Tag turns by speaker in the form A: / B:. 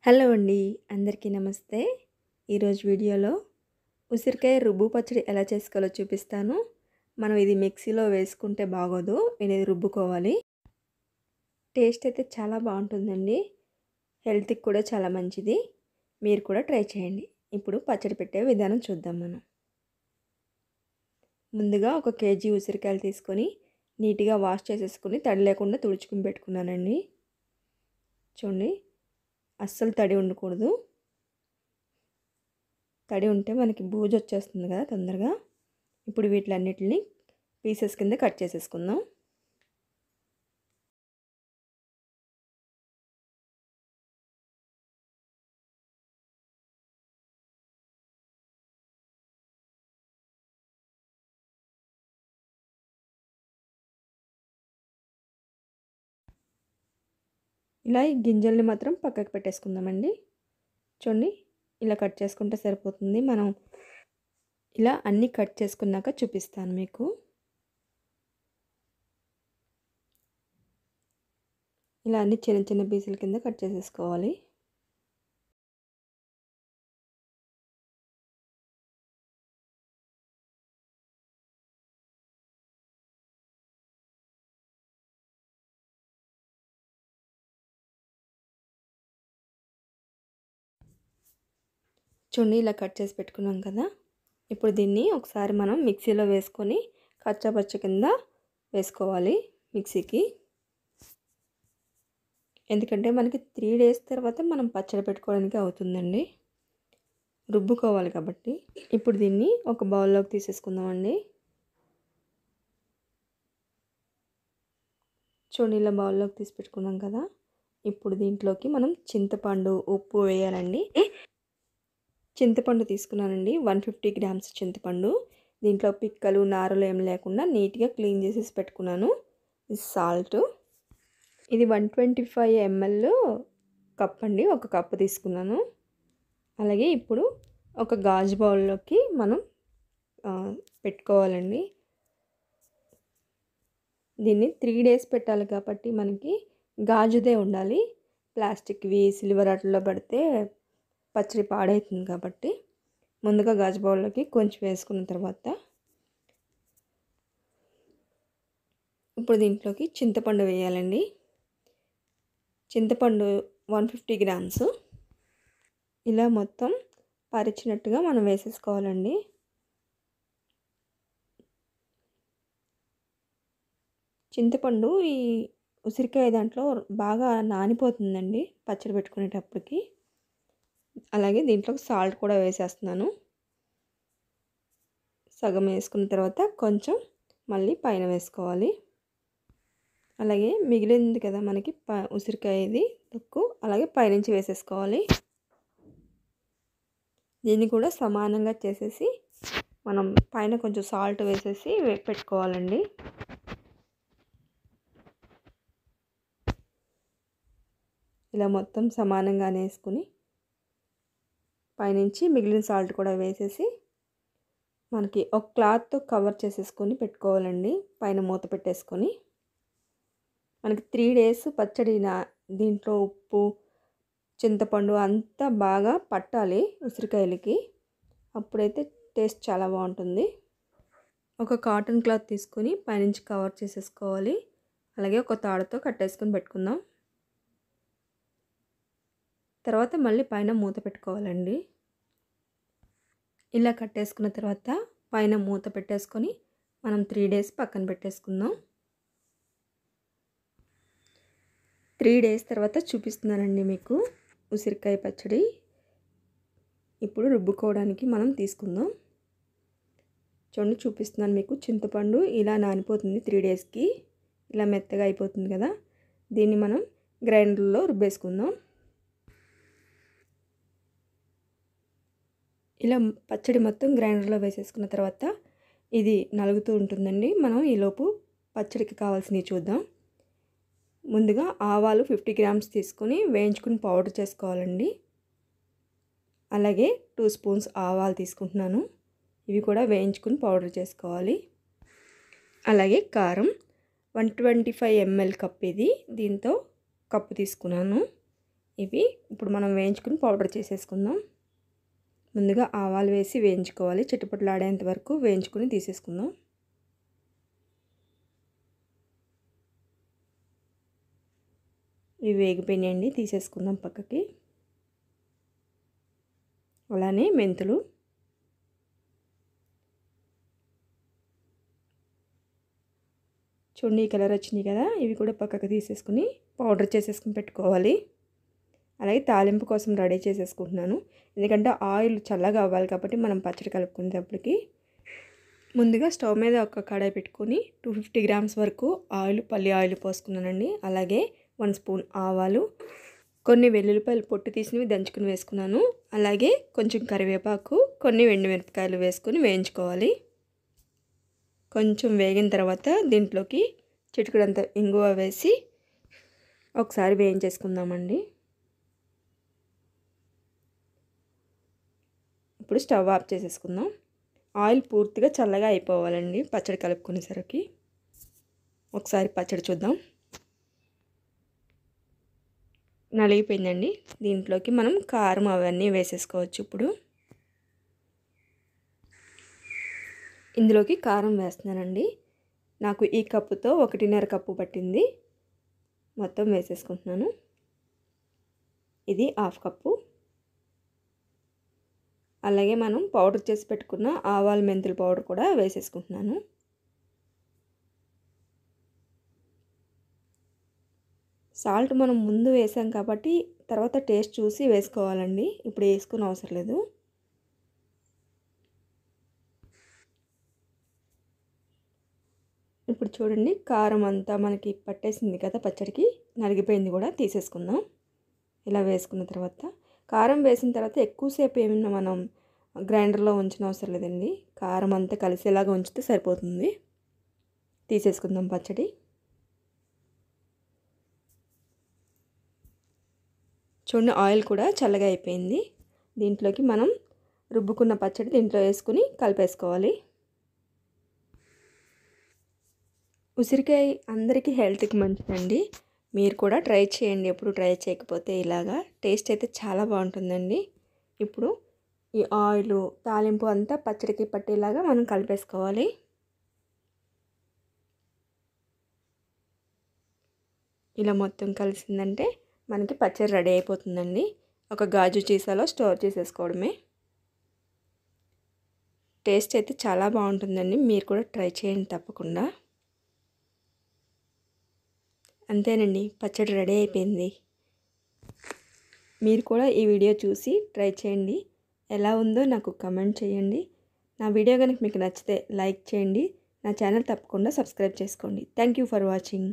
A: Hello అండి, అందరికీ నమస్తే. ఈరోజు వీడియోలో ఉసిరికాయ రుబ్బు పచ్చడి ఎలా చేసుకోవాలో చూపిస్తాను. మనం ఇది మిక్సీలో వేసుకుంటే బాగోదు, ఇది రుబ్బుకోవాలి. టేస్ట్ అయితే చాలా బాగుంటుందండి, హెల్త్కి కూడా చాలా మంచిది. మీరు కూడా ట్రై చేయండి. ఇప్పుడు పచ్చడి పెట్టే విధానం చూద్దాం. ముందుగా 1 కేజీ ఉసిరికాయలు తీసుకొని నీట్గా వాష్ చేసేసుకుని తడి లేకుండా తుడుచుకుని పెట్టుకున్నానండి. చూడండి, అస్సలు తడి ఉండకూడదు. తడి ఉంటే మనకి బూజు వచ్చేస్తుంది కదా తొందరగా. ఇప్పుడు వీటిలన్నిటిని పీసెస్ కింద కట్ చేసేసుకుందాం. ఇలా ఈ గింజల్ని మాత్రం పక్కకు పెట్టేసుకుందామండి. చూడండి, ఇలా కట్ చేసుకుంటే సరిపోతుంది. మనం ఇలా అన్నీ కట్ చేసుకున్నాక చూపిస్తాను మీకు. ఇలా అన్ని చిన్న చిన్న పీసుల కింద కట్ చేసేసుకోవాలి. చూడండి, ఇలా కట్ చేసి పెట్టుకున్నాం కదా. ఇప్పుడు దీన్ని ఒకసారి మనం మిక్సీలో వేసుకొని కచ్చాపచ్చ కింద వేసుకోవాలి మిక్సీకి. ఎందుకంటే మనకి 3 డేస్ తర్వాత మనం పచ్చడి పెట్టుకోవడానికి అవుతుందండి, రుబ్బుకోవాలి కాబట్టి. ఇప్పుడు దీన్ని ఒక బౌల్లోకి తీసేసుకుందామండి. చూడండి, ఇలా బౌల్లోకి తీసి పెట్టుకున్నాం కదా. ఇప్పుడు దీంట్లోకి మనం చింతపండు, ఉప్పు వేయాలండి. చింతపండు తీసుకున్నానండి, 150 గ్రామ్స్ చింతపండు. దీంట్లో పిక్కలు నారలు ఏం లేకుండా నీట్గా క్లీన్ చేసేసి పెట్టుకున్నాను. సాల్ట్, ఇది 125 ml కప్ అండి, 1 కప్పు తీసుకున్నాను. అలాగే ఇప్పుడు ఒక గాజు బౌల్లోకి మనం పెట్టుకోవాలండి. దీన్ని 3 డేస్ పెట్టాలి కాబట్టి మనకి గాజుదే ఉండాలి. ప్లాస్టిక్వి, సిల్వర్ అట్లలో పెడితే పచ్చడి పాడవుతుంది కాబట్టి ముందుగా గాజు బౌల్లోకి కొంచెం వేసుకున్న తర్వాత ఇప్పుడు దీంట్లోకి చింతపండు వేయాలండి. చింతపండు 150 గ్రామ్స్ ఇలా మొత్తం పరిచినట్టుగా మనం వేసేసుకోవాలండి. చింతపండు ఈ ఉసిరికాయ దాంట్లో బాగా నానిపోతుందండి పచ్చడి పెట్టుకునేటప్పటికి. అలాగే దీంట్లో సాల్ట్ కూడా వేసేస్తున్నాను. సగం వేసుకున్న తర్వాత కొంచెం మళ్ళీ పైన వేసుకోవాలి. అలాగే మిగిలింది కదా మనకి ఉసిరికాయది తొక్కు, అలాగే పైనుంచి వేసేసుకోవాలి. దీన్ని కూడా సమానంగా చేసేసి మనం పైన కొంచెం సాల్ట్ వేసేసి పెట్టుకోవాలండి. ఇలా మొత్తం సమానంగా వేసుకుని పైనుంచి మిగిలిన సాల్ట్ కూడా వేసేసి మనకి ఒక క్లాత్తో కవర్ చేసేసుకొని పెట్టుకోవాలండి. పైన మూత పెట్టేసుకొని మనకి 3 డేస్ పచ్చడి దీంట్లో ఉప్పు, చింతపండు అంతా బాగా పట్టాలి ఉసిరికాయలకి. అప్పుడైతే టేస్ట్ చాలా బాగుంటుంది. ఒక కాటన్ క్లాత్ తీసుకొని పైనుంచి కవర్ చేసేసుకోవాలి. అలాగే ఒక తాడుతో కట్టేసుకొని పెట్టుకుందాం. తర్వాత మళ్ళీ పైన మూత పెట్టుకోవాలండి. ఇలా కట్టేసుకున్న తర్వాత పైన మూత పెట్టేసుకొని మనం 3 డేస్ పక్కన పెట్టేసుకుందాం. 3 డేస్ తర్వాత చూపిస్తున్నానండి మీకు ఉసిరికాయ పచ్చడి. ఇప్పుడు రుబ్బుకోవడానికి మనం తీసుకుందాం. చూడండి, చూపిస్తున్నాను మీకు. చింతపండు ఇలా నానిపోతుంది 3 డేస్కి, ఇలా మెత్తగా అయిపోతుంది కదా. దీన్ని మనం గ్రైండర్లో రుబ్బేసుకుందాం. ఇలా పచ్చడి మొత్తం గ్రైండర్లో వేసేసుకున్న తర్వాత ఇది నలుగుతూ ఉంటుందండి. మనం ఈలోపు పచ్చడికి కావాల్సినవి చూద్దాం. ముందుగా ఆవాలు 50 గ్రామ్స్ తీసుకొని వేయించుకుని పౌడర్ చేసుకోవాలండి. అలాగే 2 స్పూన్స్ ఆవాలు తీసుకుంటున్నాను, ఇవి కూడా వేయించుకుని పౌడర్ చేసుకోవాలి. అలాగే కారం 125 ml కప్, ఇది దీంతో కప్పు తీసుకున్నాను. ఇవి ఇప్పుడు మనం వేయించుకుని పౌడర్ చేసేసుకుందాం. ముందుగా ఆవాలు వేసి వేయించుకోవాలి. చిటపటలాడేంత వరకు వేయించుకుని తీసేసుకుందాం. ఇవి వేగిపోయినాయండి, తీసేసుకుందాం పక్కకి. అలానే మెంతులు, చూడండి కలర్ వచ్చినాయి కదా, ఇవి కూడా పక్కకు తీసేసుకుని పౌడర్ చేసేసుకుని పెట్టుకోవాలి. అలాగే తాలింపు కోసం రెడీ చేసేసుకుంటున్నాను. ఎందుకంటే ఆయిల్ చల్లగా అవ్వాలి కాబట్టి మనం పచ్చడి కలుపుకునేటప్పటికి ముందుగా స్టవ్ మీద ఒక కడాయి పెట్టుకొని 250 గ్రామ్స్ వరకు పల్లి ఆయిల్ పోసుకున్నానండి. అలాగే 1 స్పూన్ ఆవాలు, కొన్ని వెల్లుల్లిపాయలు పొట్టు తీసినవి దంచుకుని వేసుకున్నాను. అలాగే కొంచెం కరివేపాకు, కొన్ని ఎండుమిరపకాయలు వేసుకొని వేయించుకోవాలి. కొంచెం వేగిన తర్వాత దీంట్లోకి చిటికెడంత ఇంగువ వేసి ఒకసారి వేయించేసుకుందామండి. ఇప్పుడు స్టవ్ ఆఫ్ చేసేసుకుందాం. ఆయిల్ పూర్తిగా చల్లగా అయిపోవాలండి పచ్చడి కలుపుకునేసరికి. ఒకసారి పచ్చడి చూద్దాం. నలిగిపోయిందండి. దీంట్లోకి మనం కారం అవన్నీ వేసేసుకోవచ్చు. ఇప్పుడు ఇందులోకి కారం వేస్తున్నానండి. నాకు ఈ కప్పుతో 1.5 కప్పు పట్టింది. మొత్తం వేసేసుకుంటున్నాను. ఇది 1/2 కప్పు. అలాగే మనం పౌడర్ చేసి పెట్టుకున్న ఆవాలు మెంతుల పౌడర్ కూడా వేసేసుకుంటున్నాను. సాల్ట్ మనం ముందు వేసాం కాబట్టి తర్వాత టేస్ట్ చూసి వేసుకోవాలండి. ఇప్పుడు వేసుకునే అవసరం లేదు. ఇప్పుడు చూడండి కారం అంతా మనకి పట్టేసింది కదా పచ్చడికి, నలిగిపోయింది కూడా. తీసేసుకుందాం. ఇలా వేసుకున్న తర్వాత కారం వేసిన తర్వాత ఎక్కువసేపు ఏమన్నా మనం గ్రైండర్లో ఉంచిన అవసరం లేదండి. కారం అంతా కలిసేలాగా ఉంచితే సరిపోతుంది. తీసేసుకుందాం పచ్చడి. చూడండి ఆయిల్ కూడా చల్లగా అయిపోయింది. దీంట్లోకి మనం రుబ్బుకున్న పచ్చడి దీంట్లో వేసుకుని కలిపేసుకోవాలి. ఉసిరికాయ అందరికీ హెల్త్కి మంచిదండి. మీరు కూడా ట్రై చేయండి. ఎప్పుడు ట్రై చేయకపోతే ఇలాగా టేస్ట్ అయితే చాలా బాగుంటుందండి. ఇప్పుడు ఈ ఆయిల్ తాలింపు అంతా పచ్చడికి పట్టేలాగా మనం కలిపేసుకోవాలి. ఇలా మొత్తం కలిసిందంటే మనకి పచ్చడి రెడీ అయిపోతుందండి. ఒక గాజు సీసాలో స్టోర్ చేసేసుకోవడమే. టేస్ట్ అయితే చాలా బాగుంటుందండి. మీరు కూడా ట్రై చేయండి తప్పకుండా. అంతేనండి, పచ్చడి రెడీ అయిపోయింది. మీరు కూడా ఈ వీడియో చూసి ట్రై చేయండి. ఎలా ఉందో నాకు కమెంట్ చేయండి. నా వీడియో కనుక మీకు నచ్చితే లైక్ చేయండి. నా ఛానల్ తప్పకుండా సబ్స్క్రైబ్ చేసుకోండి. Thank you for watching.